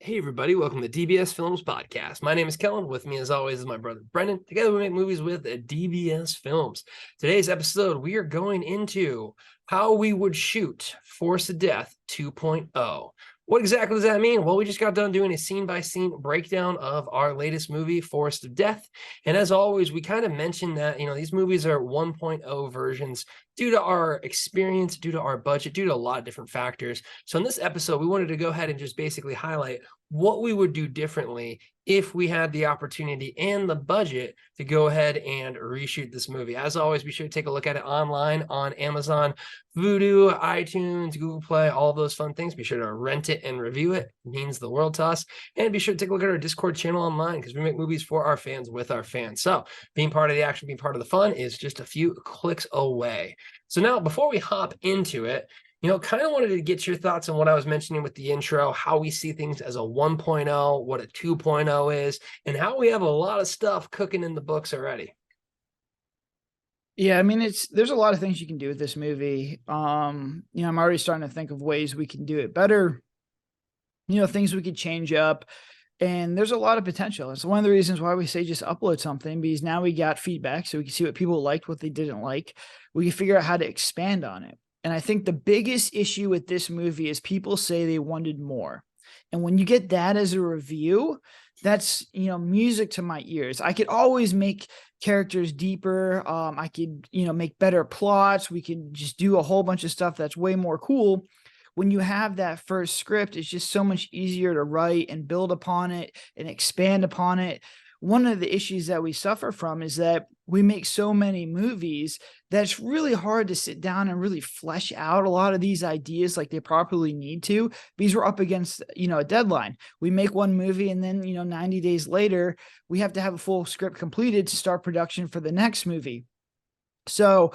Hey everybody, welcome to DBS Films Podcast. My name is Kellen. With me as always is my brother Brendan. Together we make movies with DBS Films. Today's episode, we are going into how we would shoot Force of Death 2.0. What exactly does that mean? Well, we just got done doing a scene-by-scene breakdown of our latest movie, Force of Death. And as always, we kind of mentioned that, these movies are 1.0 versions due to our experience, due to our budget, due to a lot of different factors. So in this episode, we wanted to go ahead and just basically highlight what we would do differently if we had the opportunity and the budget to go ahead and reshoot this movie. As always, be sure to take a look at it online on Amazon, Vudu, iTunes, Google Play, all those fun things. Be sure to rent it and review it. It means the world to us. And be sure to take a look at our Discord channel online because we make movies for our fans with our fans. So being part of the action, being part of the fun is just a few clicks away. So now, before we hop into it, kind of wanted to get your thoughts on what I was mentioning with the intro, how we see things as a 1.0, what a 2.0 is, and how we have a lot of stuff cooking in the books already. Yeah, I mean, there's a lot of things you can do with this movie. I'm already starting to think of ways we can do it better, things we could change up. And there's a lot of potential. It's one of the reasons why we say just upload something, because now we got feedback so we can see what people liked, what they didn't like. We can figure out how to expand on it. And I think the biggest issue with this movie is people say they wanted more. And when you get that as a review, that's, music to my ears. I could always make characters deeper. I could, make better plots. We could just do a whole bunch of stuff that's way more cool. When you have that first script, it's just so much easier to write and build upon it and expand upon it. One of the issues that we suffer from is that we make so many movies that it's really hard to sit down and really flesh out a lot of these ideas like they properly need to, because we're up against, a deadline. We make one movie and then, 90 days later, we have to have a full script completed to start production for the next movie. So,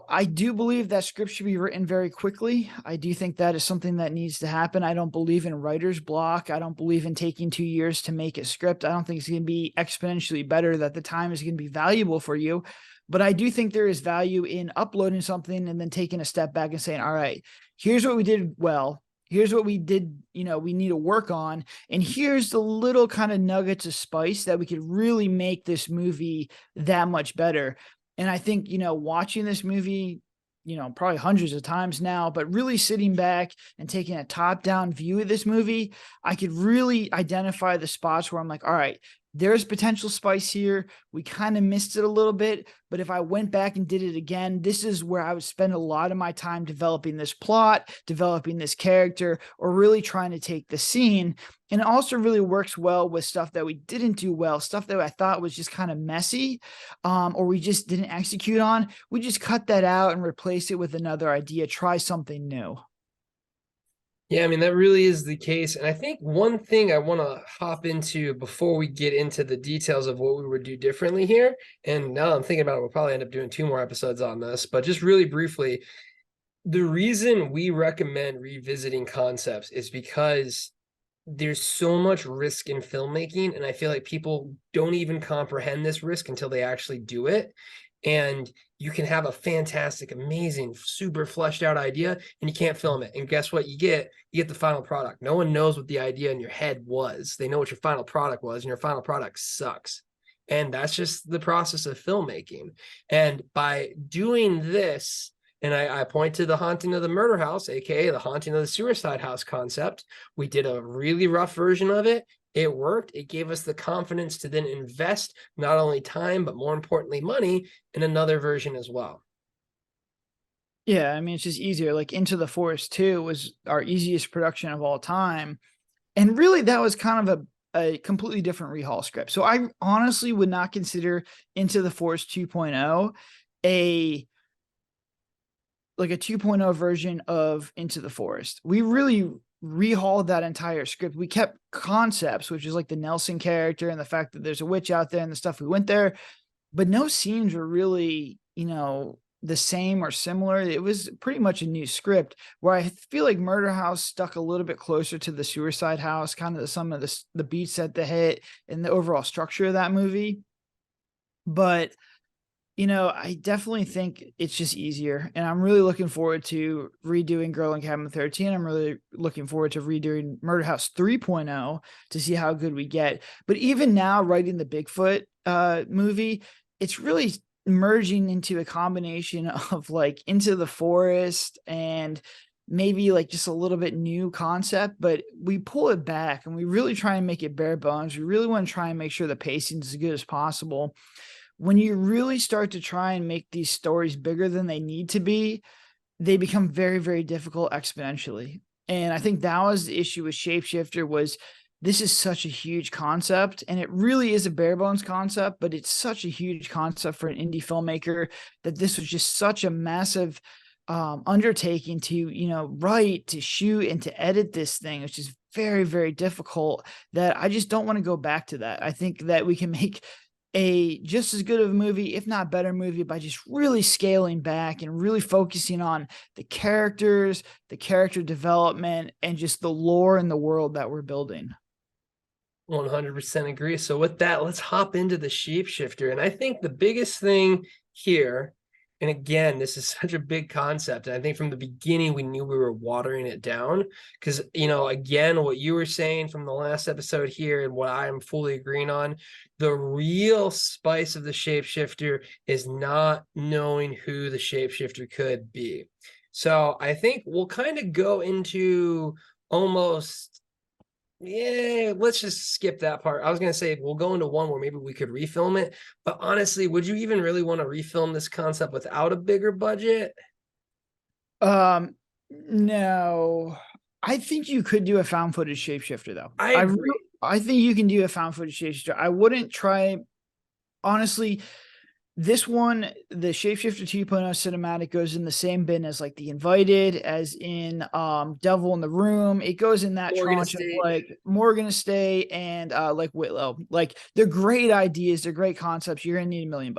I do believe that script should be written very quickly. I do think that is something that needs to happen. I don't believe in writer's block. I don't believe in taking 2 years to make a script. I don't think it's going to be exponentially better, that the time is going to be valuable for you. But I do think there is value in uploading something and then taking a step back and saying, all right, here's what we did well. Here's what we did, we need to work on. And here's the little kind of nuggets of spice that we could really make this movie that much better. And I think, watching this movie, probably hundreds of times now, but really sitting back and taking a top-down view of this movie, I could really identify the spots where I'm like, all right, there's potential spice here. We kind of missed it a little bit, but if I went back and did it again, this is where I would spend a lot of my time developing this plot, developing this character, or really trying to take the scene. And it also really works well with stuff that we didn't do well, stuff that I thought was just kind of messy, or we just didn't execute on. We just cut that out and replace it with another idea, try something new. Yeah, that really is the case. And I think one thing I want to hop into before we get into the details of what we would do differently here, and now I'm thinking about it, we'll probably end up doing 2 more episodes on this, but just really briefly, the reason we recommend revisiting concepts is because there's so much risk in filmmaking, and I feel like people don't even comprehend this risk until they actually do it. And you can have a fantastic, amazing, super fleshed out idea, and you can't film it. And guess what? You get the final product. No one knows what the idea in your head was. They know what your final product was, and your final product sucks. And that's just the process of filmmaking. And by doing this, and I point to The Haunting of the Murder House, aka The Haunting of the Suicide House concept. We did a really rough version of it. It worked. It gave us the confidence to then invest not only time, but more importantly, money in another version as well. Yeah, it's just easier. Like Into the Forest 2 was our easiest production of all time. And really, that was kind of a completely different rehaul script. So I honestly would not consider Into the Forest 2.0 a 2.0 version of Into the Forest. We really rehauled that entire script. We kept concepts, which is like the Nelson character and the fact that there's a witch out there and the stuff we went there, but no scenes were really, the same or similar. It was pretty much a new script, where I feel like Murder House stuck a little bit closer to the Suicide House, kind of some of the beats that they hit and the overall structure of that movie. But I definitely think it's just easier, and I'm really looking forward to redoing Girl in Cabin 13. I'm really looking forward to redoing Murder House 3.0 to see how good we get. But even now, writing the Bigfoot movie, it's really merging into a combination of like Into the Forest and maybe like just a little bit new concept, but we pull it back and we really try and make it bare bones. We really want to try and make sure the pacing is as good as possible. When you really start to try and make these stories bigger than they need to be, they become very, very difficult exponentially. And I think that was the issue with Shapeshifter was this is such a huge concept, and it really is a bare bones concept, but it's such a huge concept for an indie filmmaker that this was just such a massive undertaking to, write, to shoot, and to edit this thing, which is very, very difficult, that I just don't want to go back to that. I think that we can make a just as good of a movie, if not better movie, by just really scaling back and really focusing on the characters, the character development, and just the lore and the world that we're building. 100% agree. So with that, let's hop into the Shapeshifter. And I think the biggest thing here, and again, this is such a big concept, and I think from the beginning we knew we were watering it down because, again, what you were saying from the last episode here and what I am fully agreeing on, the real spice of the Shapeshifter is not knowing who the Shapeshifter could be. So I think we'll kind of go into almost, yeah, let's just skip that part. I was going to say we'll go into one where maybe we could refilm it, but honestly, would you even really want to refilm this concept without a bigger budget? No. I think you could do a found footage Shapeshifter though. I agree. I think you can do a found footage Shapeshifter. I wouldn't try, honestly. This one, the Shapeshifter 2.0 cinematic, goes in the same bin as like The Invited, as in Devil in the Room. It goes in that tranche of like Morgan Estate and like Whitlow. Like they're great ideas, they're great concepts. You're gonna need $1 million.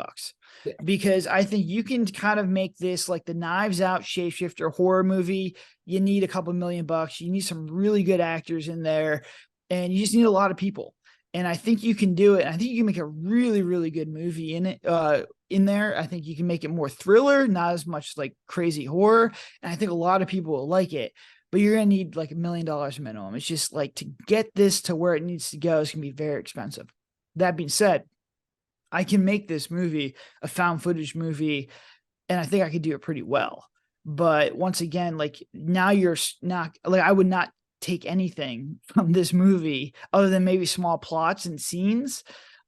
Yeah. Because I think you can kind of make this like the Knives Out Shapeshifter horror movie. You need a couple $1 million. You need some really good actors in there, and you just need a lot of people. And I think you can do it. I think you can make a really, really good movie in it, in there. I think you can make it more thriller, not as much like crazy horror. And I think a lot of people will like it, but you're going to need like $1 million minimum. It's just like to get this to where it needs to go is going to be very expensive. That being said, I can make this movie a found footage movie, and I think I could do it pretty well. But once again, like now you're not like, I would not take anything from this movie other than maybe small plots and scenes,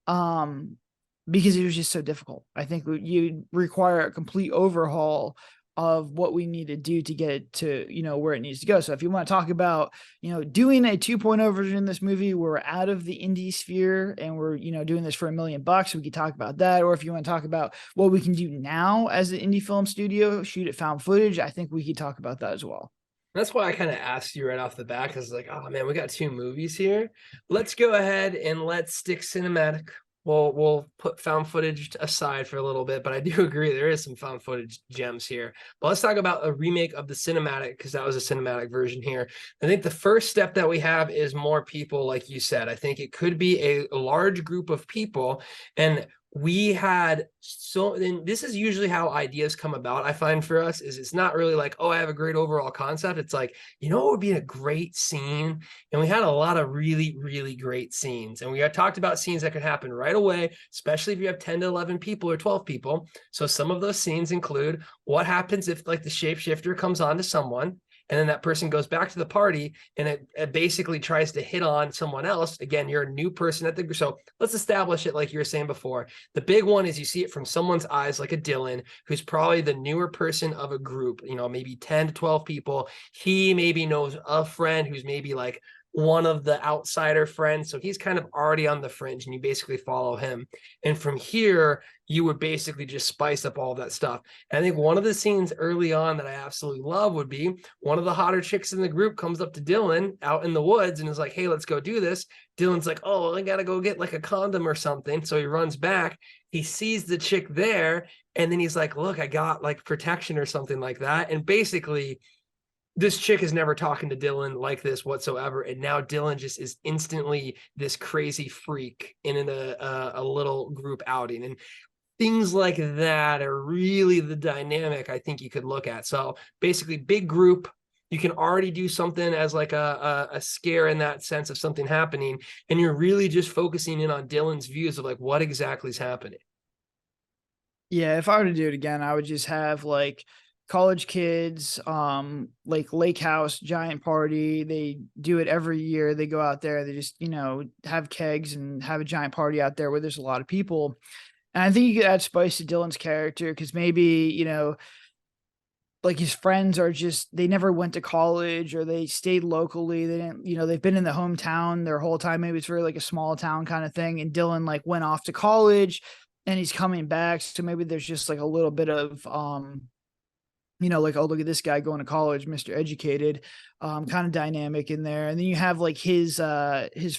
because it was just so difficult. I think you require a complete overhaul of what we need to do to get it to, where it needs to go. So if you want to talk about, doing a 2.0 version of this movie where we're out of the indie sphere and we're, doing this for $1 million, we could talk about that. Or if you want to talk about what we can do now as an indie film studio, shoot it found footage, I think we could talk about that as well. That's why I kind of asked you right off the bat, because like, oh man, we got 2 movies here. Let's go ahead and let's stick cinematic. We'll put found footage aside for a little bit, but I do agree there is some found footage gems here. But let's talk about a remake of the cinematic, because that was a cinematic version here. I think the first step that we have is more people, like you said. I think it could be a large group of people, and we had and this is usually how ideas come about. I find for us is it's not really like, oh, I have a great overall concept. It's like, it would be a great scene. And we had a lot of really, really great scenes. And we had talked about scenes that could happen right away, especially if you have 10 to 11 people or 12 people. So some of those scenes include what happens if like the shapeshifter comes on to someone, and then that person goes back to the party and it basically tries to hit on someone else. Again, you're a new person at the, so let's establish it like you were saying before. The big one is you see it from someone's eyes, like a Dylan, who's probably the newer person of a group, maybe 10 to 12 people. He maybe knows a friend who's maybe like one of the outsider friends. So he's kind of already on the fringe, and you basically follow him. And from here, you would basically just spice up all that stuff. And I think one of the scenes early on that I absolutely love would be one of the hotter chicks in the group comes up to Dylan out in the woods and is like, hey, let's go do this. Dylan's like, oh, I got to go get like a condom or something. So he runs back. He sees the chick there. And then he's like, look, I got like protection or something like that. And basically, this chick is never talking to Dylan like this whatsoever. And now Dylan just is instantly this crazy freak in a little group outing. And things like that are really the dynamic I think you could look at. So basically, big group. You can already do something as like a scare in that sense of something happening, and you're really just focusing in on Dylan's views of like what exactly is happening. Yeah, if I were to do it again, I would just have like college kids, like lake house giant party. They do it every year. They go out there, they just, have kegs and have a giant party out there where there's a lot of people. And I think you could add spice to Dylan's character because maybe, like his friends are just they never went to college or they stayed locally. They didn't, they've been in the hometown their whole time. Maybe it's really like a small town kind of thing. And Dylan like went off to college and he's coming back. So maybe there's just like a little bit of like, oh, look at this guy going to college, Mr. Educated, kind of dynamic in there. And then you have like his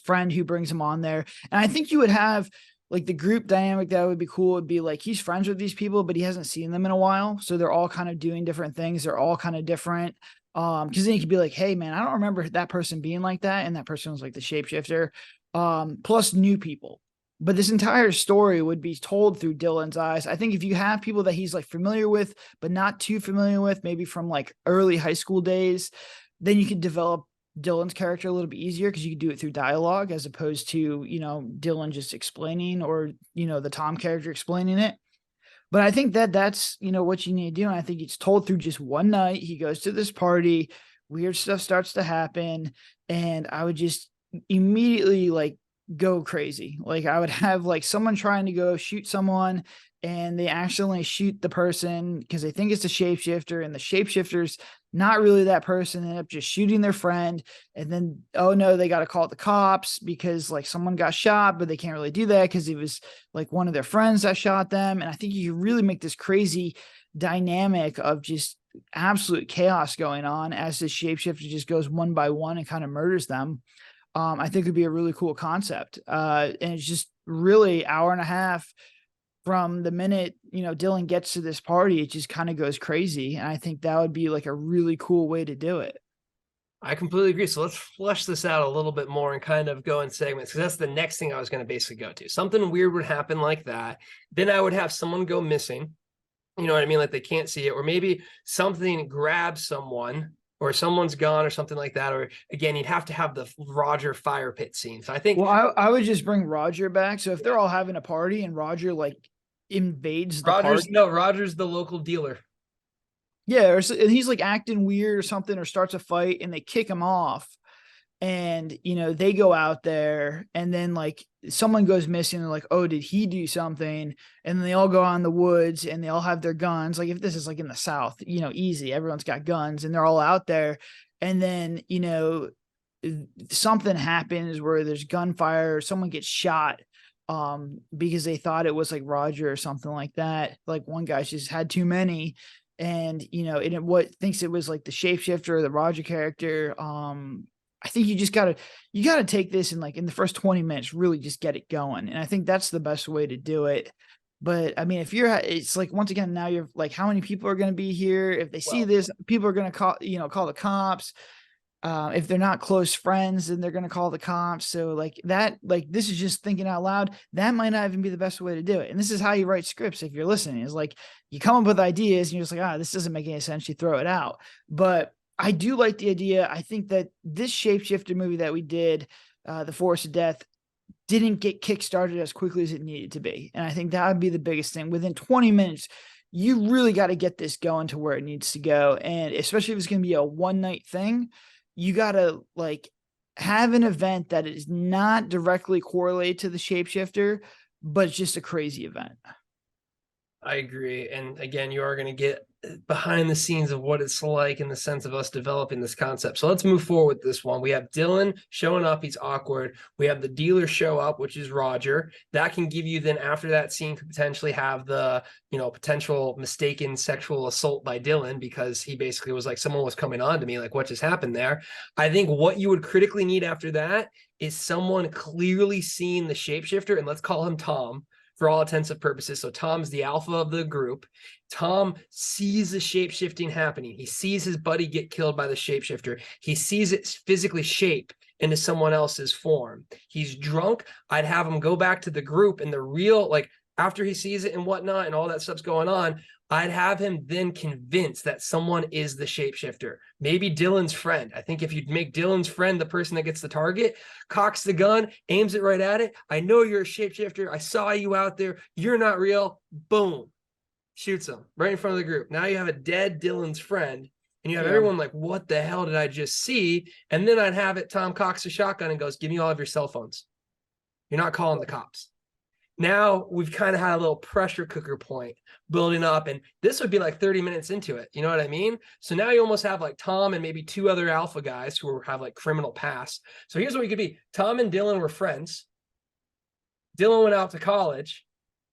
friend who brings him on there. And I think you would have like the group dynamic that would be cool would be like he's friends with these people, but he hasn't seen them in a while. So they're all kind of doing different things. They're all kind of different. Because then you could be like, hey man, I don't remember that person being like that. And that person was like the shapeshifter. Plus new people. But this entire story would be told through Dylan's eyes. I think if you have people that he's like familiar with, but not too familiar with, maybe from like early high school days, then you could develop Dylan's character a little bit easier because you could do it through dialogue as opposed to, Dylan just explaining or, the Tom character explaining it. But I think that that's, what you need to do. And I think it's told through just one night. He goes to this party, weird stuff starts to happen. And I would just immediately like go crazy. Like I would have like someone trying to go shoot someone and they accidentally shoot the person because they think it's a shapeshifter and the shapeshifter's not really that person. They end up just shooting their friend. And then, oh no, they got to call the cops because like someone got shot, but they can't really do that because it was like one of their friends that shot them. And I think you really make this crazy dynamic of just absolute chaos going on as the shapeshifter just goes one by one and kind of murders them. I think would be a really cool concept. And it's just really hour and a half from the minute, Dylan gets to this party, it just kind of goes crazy. And I think that would be like a really cool way to do it. I completely agree. So let's flesh this out a little bit more and kind of go in segments because that's the next thing I was going to basically go to. Something weird would happen like that. Then I would have someone go missing. You know what I mean? Like they can't see it, or maybe something grabs someone or someone's gone or something like that. Or again, you'd have to have the Roger fire pit scene. So I think, well, I would just bring Roger back. So if they're all having a party and Roger like invades the party. No, Roger's the local dealer. Yeah. And he's like acting weird or something, or starts a fight and they kick him off. And, they go out there and then like someone goes missing. And they're like, oh, did he do something? And then they all go out in the woods and they all have their guns. Like if this is like in the South, easy, everyone's got guns and they're all out there. And then, something happens where there's gunfire or someone gets shot because they thought it was like Roger or something like that. Like one guy just had too many. And, and what thinks it was like the shapeshifter or the Roger character. I think you gotta take this and like in the first 20 minutes, really just get it going. And I think that's the best way to do it. But I mean, it's like, once again, now you're like, how many people are going to be here? If they see this, people are going to call the cops. If they're not close friends, then they're going to call the cops. So like that, like this is just thinking out loud. That might not even be the best way to do it. And this is how you write scripts. If you're listening, is like you come up with ideas and you're just like, this doesn't make any sense. You throw it out. But I do like the idea. I think that this shapeshifter movie that we did, The Force of Death, didn't get kickstarted as quickly as it needed to be. And I think that would be the biggest thing. Within 20 minutes, you really got to get this going to where it needs to go. And especially if it's going to be a one night thing, you got to like have an event that is not directly correlated to the shapeshifter, but it's just a crazy event. I agree. And again, you are going to get behind the scenes of what it's like in the sense of us developing this concept. So let's move forward with this one. We have Dylan showing up. He's awkward. We have the dealer show up, which is Roger. That can give you then after that scene could potentially have the, potential mistaken sexual assault by Dylan because he basically was like, someone was coming on to me. Like what just happened there? I think what you would critically need after that is someone clearly seeing the shapeshifter, and let's call him Tom for all intents and purposes. So Tom's the alpha of the group. Tom sees the shape-shifting happening. He sees his buddy get killed by the shapeshifter. He sees it physically shape into someone else's form. He's drunk. I'd have him go back to the group and the real, like after he sees it and whatnot and all that stuff's going on, I'd have him then convinced that someone is the shapeshifter. Maybe Dylan's friend. I think if you'd make Dylan's friend the person that gets the target, cocks the gun, aims it right at it. I know you're a shapeshifter. I saw you out there. You're not real. Boom. Shoots him right in front of the group. Now you have a dead Dylan's friend, and you have everyone like, what the hell did I just see? And then I'd have it, Tom cocks a shotgun and goes, give me all of your cell phones. You're not calling the cops. Now we've kind of had a little pressure cooker point building up, and this would be like 30 minutes into it. You know what I mean? So now you almost have like Tom and maybe two other alpha guys who have like criminal past. So here's what we could be. Tom and Dylan were friends. Dylan went out to college.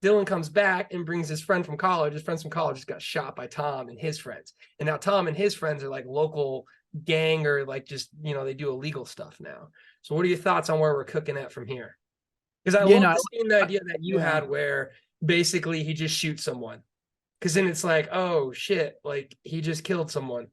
Dylan comes back and brings his friend from college. His friends from college just got shot by Tom and his friends. And now Tom and his friends are like local gang, or like just, you know, they do illegal stuff now. So what are your thoughts on where we're cooking at from here? Because I love the idea that you had where basically he just shoots someone. Because then it's like, oh shit, like he just killed someone.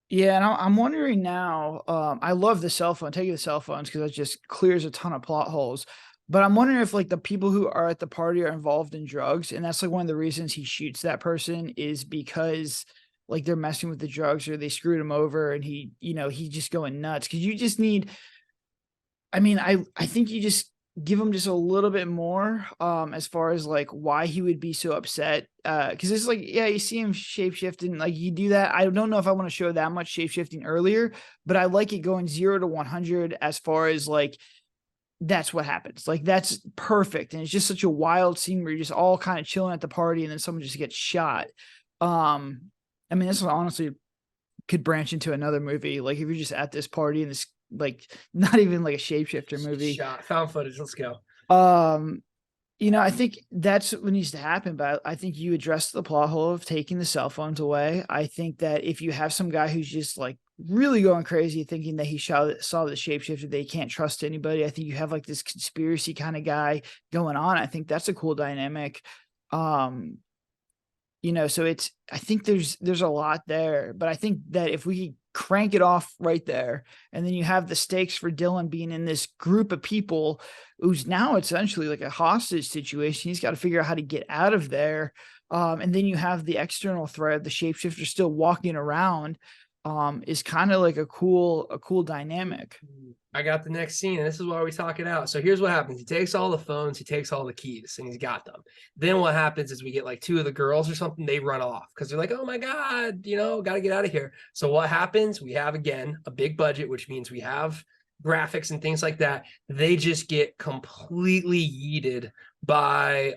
Yeah, and I'm wondering now, I love the cell phone, taking the cell phones, because it just clears a ton of plot holes. But I'm wondering if like the people who are at the party are involved in drugs, and that's like one of the reasons he shoots that person is because like they're messing with the drugs or they screwed him over, and he, you know, he just going nuts. Because you just need, I mean, I think you just give him just a little bit more as far as like why he would be so upset, because it's like, yeah, you see him shapeshifting, like you do that. I don't know if I want to show that much shapeshifting earlier, but I like it going 0 to 100 as far as like that's what happens. Like that's perfect, and it's just such a wild scene where you're just all kind of chilling at the party and then someone just gets shot. I mean, this honestly could branch into another movie, like if you're just at this party and this, like not even like a shapeshifter movie. Shot, found footage. Let's go. You know, I think that's what needs to happen, but I think you address the plot hole of taking the cell phones away. I think that if you have some guy who's just like really going crazy thinking that he saw the shapeshifter, they can't trust anybody. I think you have like this conspiracy kind of guy going on. I think that's a cool dynamic. You know, so it's, I think there's a lot there, but I think that if we crank it off right there, and then you have the stakes for Dylan being in this group of people who's now essentially like a hostage situation. He's got to figure out how to get out of there. And then you have the external threat, the shapeshifter still walking around, is kind of like a cool dynamic. I got the next scene, and this is why we talk it out. So here's what happens. He takes all the phones, he takes all the keys, and he's got them. Then what happens is we get like two of the girls or something, they run off because they're like, oh my God, you know, got to get out of here. So what happens? We have, again, a big budget, which means we have graphics and things like that. They just get completely yeeted by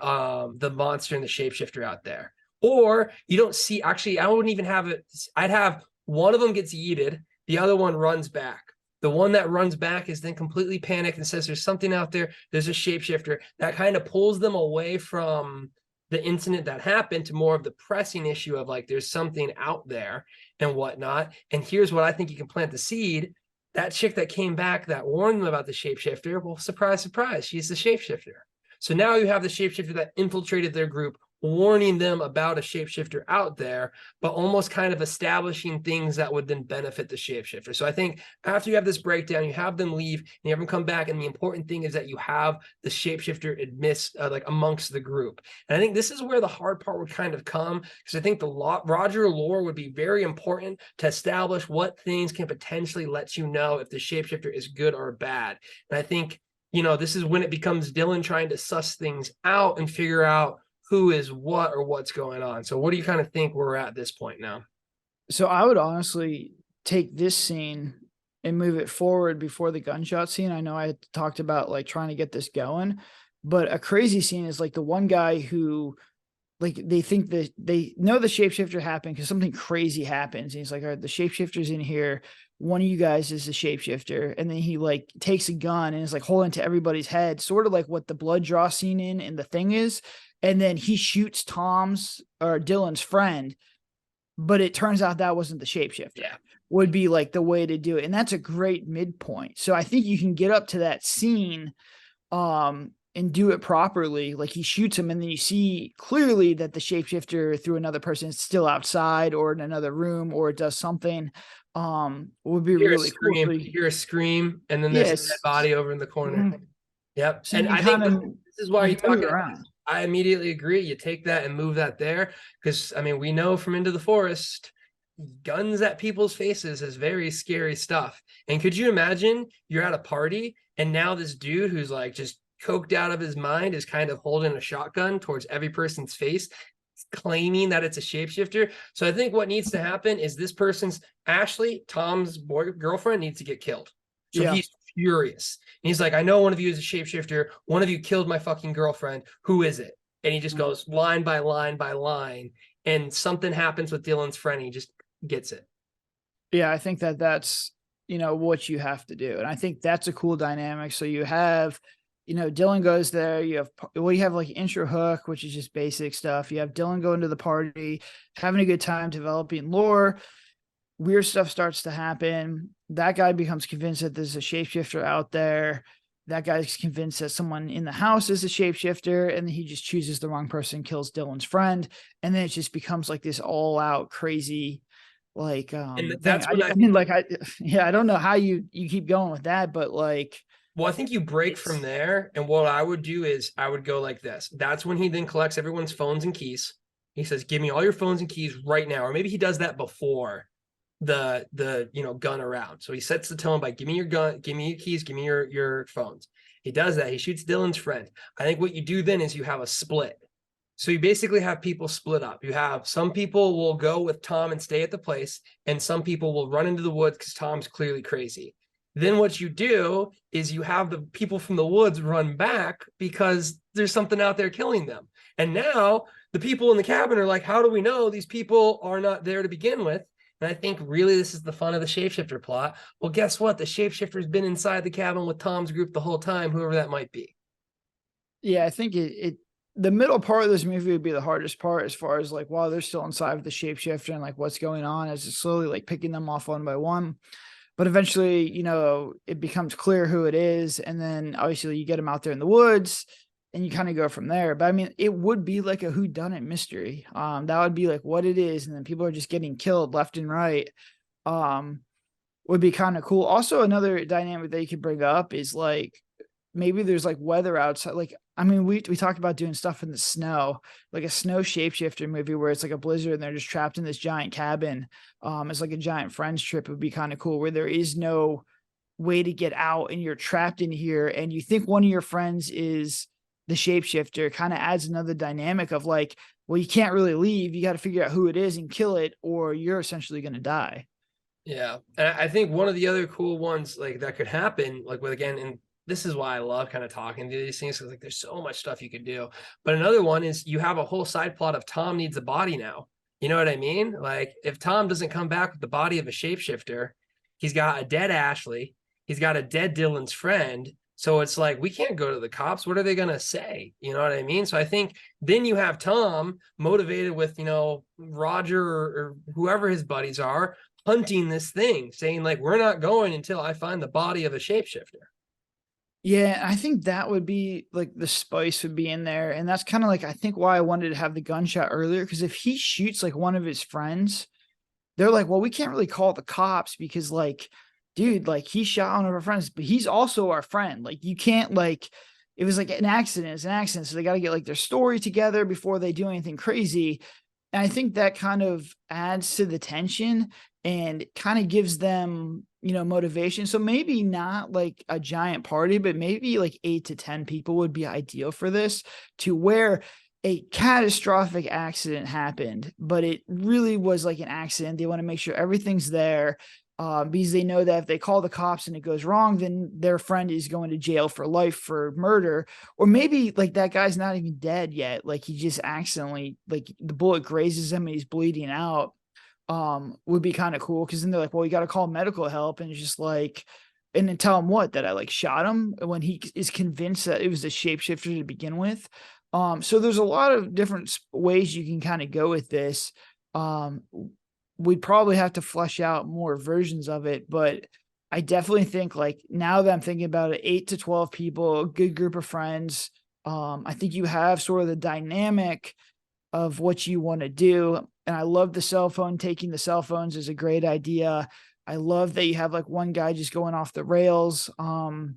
the monster and the shapeshifter out there. Or you don't see, actually, I wouldn't even have it. I'd have one of them gets yeeted, the other one runs back. The one that runs back is then completely panicked and says there's something out there. There's a shapeshifter. That kind of pulls them away from the incident that happened to more of the pressing issue of like, there's something out there and whatnot. And here's what I think you can plant the seed. That chick that came back that warned them about the shapeshifter, well, surprise, surprise, she's the shapeshifter. So now you have the shapeshifter that infiltrated their group, warning them about a shapeshifter out there, but almost kind of establishing things that would then benefit the shapeshifter. So I think after you have this breakdown, you have them leave and you have them come back. And the important thing is that you have the shapeshifter like amongst the group. And I think this is where the hard part would kind of come, because I think the Roger lore would be very important to establish what things can potentially let you know if the shapeshifter is good or bad. And I think, you know, this is when it becomes Dylan trying to suss things out and figure out who is what or what's going on. So what do you kind of think we're at this point now? So I would honestly take this scene and move it forward before the gunshot scene. I know I talked about like trying to get this going, but a crazy scene is like the one guy who like they think that they know the shapeshifter happened because something crazy happens. And he's like, all right, the shapeshifter's in here. One of you guys is the shapeshifter. And then he like takes a gun and is like holding to everybody's head, sort of like what the blood draw scene in The Thing is. And then he shoots Tom's or Dylan's friend, but it turns out that wasn't the shapeshifter. Yeah. Would be like the way to do it. And that's a great midpoint. So I think you can get up to that scene and do it properly. Like he shoots him and then you see clearly that the shapeshifter through another person is still outside or in another room or it does something. Would be really cool. You hear a scream and then there's a dead body over in the corner. Mm-hmm. Yep. So and I think this is why you talk I immediately agree. You take that and move that there because I mean we know from Into the Forest, guns at people's faces is very scary stuff. And could you imagine you're at a party and now this dude who's like just coked out of his mind is kind of holding a shotgun towards every person's face, claiming that it's a shapeshifter. So I think what needs to happen is this person's Ashley, Tom's girlfriend, needs to get killed. So Yeah. he's furious. And he's like, I know one of you is a shapeshifter. One of you killed my fucking girlfriend. Who is it? And he just goes line by line by line. And something happens with Dylan's friend. He just gets it. Yeah, I think that that's, what you have to do. And I think that's a cool dynamic. So you have, Dylan goes there. You have like intro hook, which is just basic stuff. You have Dylan going to the party, having a good time, developing lore. Weird stuff starts to happen. That guy becomes convinced that there's a shapeshifter out there. That guy's convinced that someone in the house is a shapeshifter, and he just chooses the wrong person, kills Dylan's friend. And then it just becomes like this all out crazy, like, And thing. that's what I mean, like, I don't know how you keep going with that, but like, well, I think you break from there. And what I would do is I would go like this. That's when he then collects everyone's phones and keys. He says, give me all your phones and keys right now. Or maybe he does that before the gun around. So he sets the tone by give me your gun, give me your keys, give me your phones. He does that. He shoots Dylan's friend. I think what you do then is you have a split. So you basically have people split up. You have some people will go with Tom and stay at the place, and some people will run into the woods because Tom's clearly crazy. Then what you do is you have the people from the woods run back because there's something out there killing them. And now the people in the cabin are like, how do we know these people are not there to begin with? And I think really this is the fun of the shapeshifter plot. Well, guess what? The shapeshifter's been inside the cabin with Tom's group the whole time, whoever that might be. yeah, I think the middle part of this movie would be the hardest part as far as like while they're still inside with the shapeshifter and like what's going on as it's slowly like picking them off one by one. But eventually, it becomes clear who it is. And then obviously you get them out there in the woods and you kind of go from there. But I mean, it would be like a whodunit mystery. That would be like what it is. And then people are just getting killed left and right. Would be kind of cool. Also, another dynamic that you could bring up is like, maybe there's like weather outside. Like, I mean, we talked about doing stuff in the snow, like a snow shapeshifter movie where it's like a blizzard and they're just trapped in this giant cabin. It's like a giant friends trip. It would be kind of cool where there is no way to get out and you're trapped in here and you think one of your friends is the shapeshifter. Kind of adds another dynamic of like, well, you can't really leave. You got to figure out who it is and kill it, or you're essentially going to die. Yeah. And I think one of the other cool ones like that could happen, like with again, and this is why I love kind of talking to these things because like there's so much stuff you could do. But another one is you have a whole side plot of Tom needs a body now. You know what I mean? Like if Tom doesn't come back with the body of a shapeshifter, he's got a dead Ashley, he's got a dead Dylan's friend. So it's like we can't go to the cops. What are they gonna say? You know what I mean? So I think then you have Tom motivated with Roger or whoever his buddies are hunting this thing, saying like we're not going until I find the body of a shapeshifter. Yeah, I think that would be like the spice would be in there. And that's kind of like, I think why I wanted to have the gunshot earlier. Cause if he shoots like one of his friends, they're like, well, we can't really call the cops because like, dude, like he shot one of our friends, but he's also our friend. Like you can't like, it was like an accident. It's an accident. So they got to get like their story together before they do anything crazy. And I think that kind of adds to the tension and kind of gives them, motivation. So maybe not like a giant party, but maybe like 8 to 10 people would be ideal for this, to where a catastrophic accident happened, but it really was like an accident. They want to make sure everything's there. Because they know that if they call the cops and it goes wrong, then their friend is going to jail for life for murder. Or maybe like that guy's not even dead yet. Like he just accidentally, like the bullet grazes him and he's bleeding out. Would be kind of cool. Cause then they're like, well, you got to call medical help. And it's just like, and then tell him what, that I like shot him when he is convinced that it was a shapeshifter to begin with. So there's a lot of different ways you can kind of go with this. We'd probably have to flesh out more versions of it, but I definitely think like now that I'm thinking about it, 8 to 12 people, a good group of friends. I think you have sort of the dynamic of what you want to do. And I love the cell phone. Taking the cell phones is a great idea. I love that you have like one guy just going off the rails, trying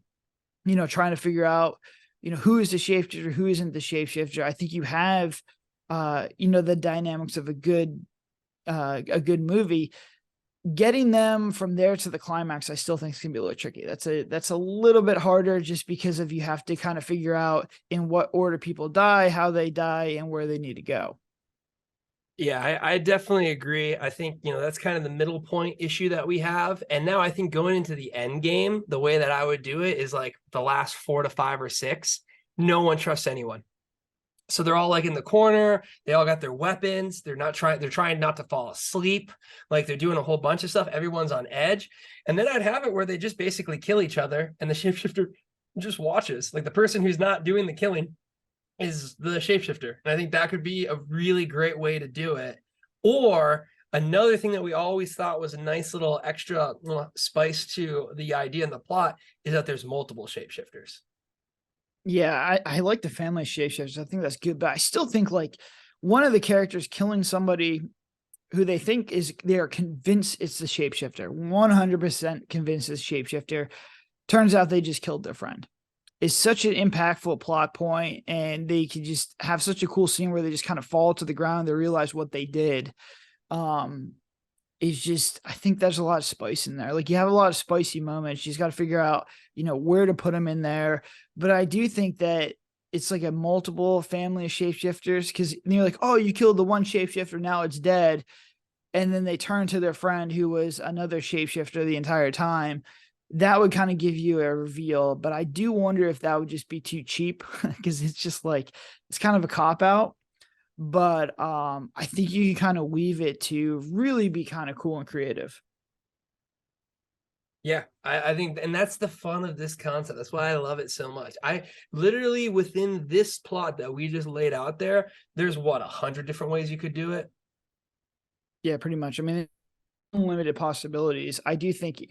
to figure out who is the shapeshifter, who isn't the shapeshifter. I think you have, the dynamics of a good movie. Getting them from there to the climax, I still think is gonna be a little tricky. That's a little bit harder just because of you have to kind of figure out in what order people die, how they die, and where they need to go. Yeah, I definitely agree. I think, that's kind of the middle point issue that we have. And now I think going into the end game, the way that I would do it is like the last 4 to 5 or 6, no one trusts anyone. So they're all like in the corner. They all got their weapons. They're trying not to fall asleep. Like they're doing a whole bunch of stuff. Everyone's on edge. And then I'd have it where they just basically kill each other and the shapeshifter just watches. Like the person who's not doing the killing is the shapeshifter. And I think that could be a really great way to do it. Or another thing that we always thought was a nice little extra spice to the idea and the plot is that there's multiple shapeshifters. Yeah, I like the family shapeshifters. I think that's good, but I still think like one of the characters killing somebody who they are convinced it's the shapeshifter, 100% convinced it's shapeshifter. Turns out they just killed their friend. Is such an impactful plot point, and they could just have such a cool scene where they just kind of fall to the ground. They realize what they did. Is just, I think there's a lot of spice in there. Like you have a lot of spicy moments. You just got to figure out, where to put them in there. But I do think that it's like a multiple family of shapeshifters, because you're like, oh, you killed the one shapeshifter, now it's dead. And then they turn to their friend who was another shapeshifter the entire time. That would kind of give you a reveal, but I do wonder if that would just be too cheap because it's just like, it's kind of a cop out. But I think you can kind of weave it to really be kind of cool and creative. Yeah, I think, and that's the fun of this concept. That's why I love it so much. I literally, within this plot that we just laid out there, there's 100 different ways you could do it. Yeah, pretty much. I mean, unlimited possibilities. I do think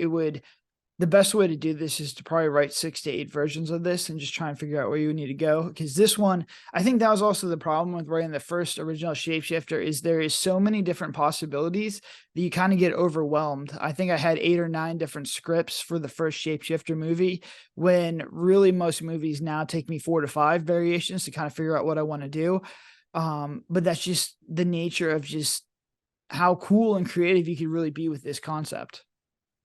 the best way to do this is to probably write 6 to 8 versions of this and just try and figure out where you need to go. Because this one, I think that was also the problem with writing the first original shapeshifter, is there is so many different possibilities that you kind of get overwhelmed. I think I had 8 or 9 different scripts for the first shapeshifter movie, when really most movies now take me 4 to 5 variations to kind of figure out what I want to do. But that's just the nature of just how cool and creative you could really be with this concept.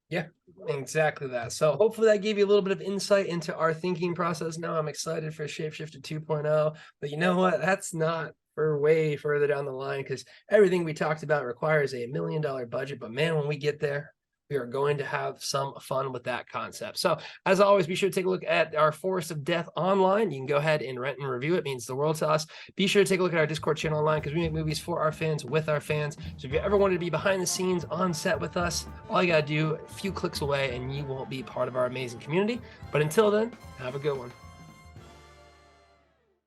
Yeah, exactly that. So hopefully that gave you a little bit of insight into our thinking process. Now I'm excited for Shapeshifter 2.0, but you know what? That's not for way further down the line, because everything we talked about requires $1 million budget. But man, when we get there, we are going to have some fun with that concept. So as always, be sure to take a look at our Forest of Death online. You can go ahead and rent and review it. It means the world to us. Be sure to take a look at our Discord channel online, because we make movies for our fans, with our fans. So if you ever wanted to be behind the scenes on set with us, all you got to do, a few clicks away, and you won't be part of our amazing community. But until then, have a good one.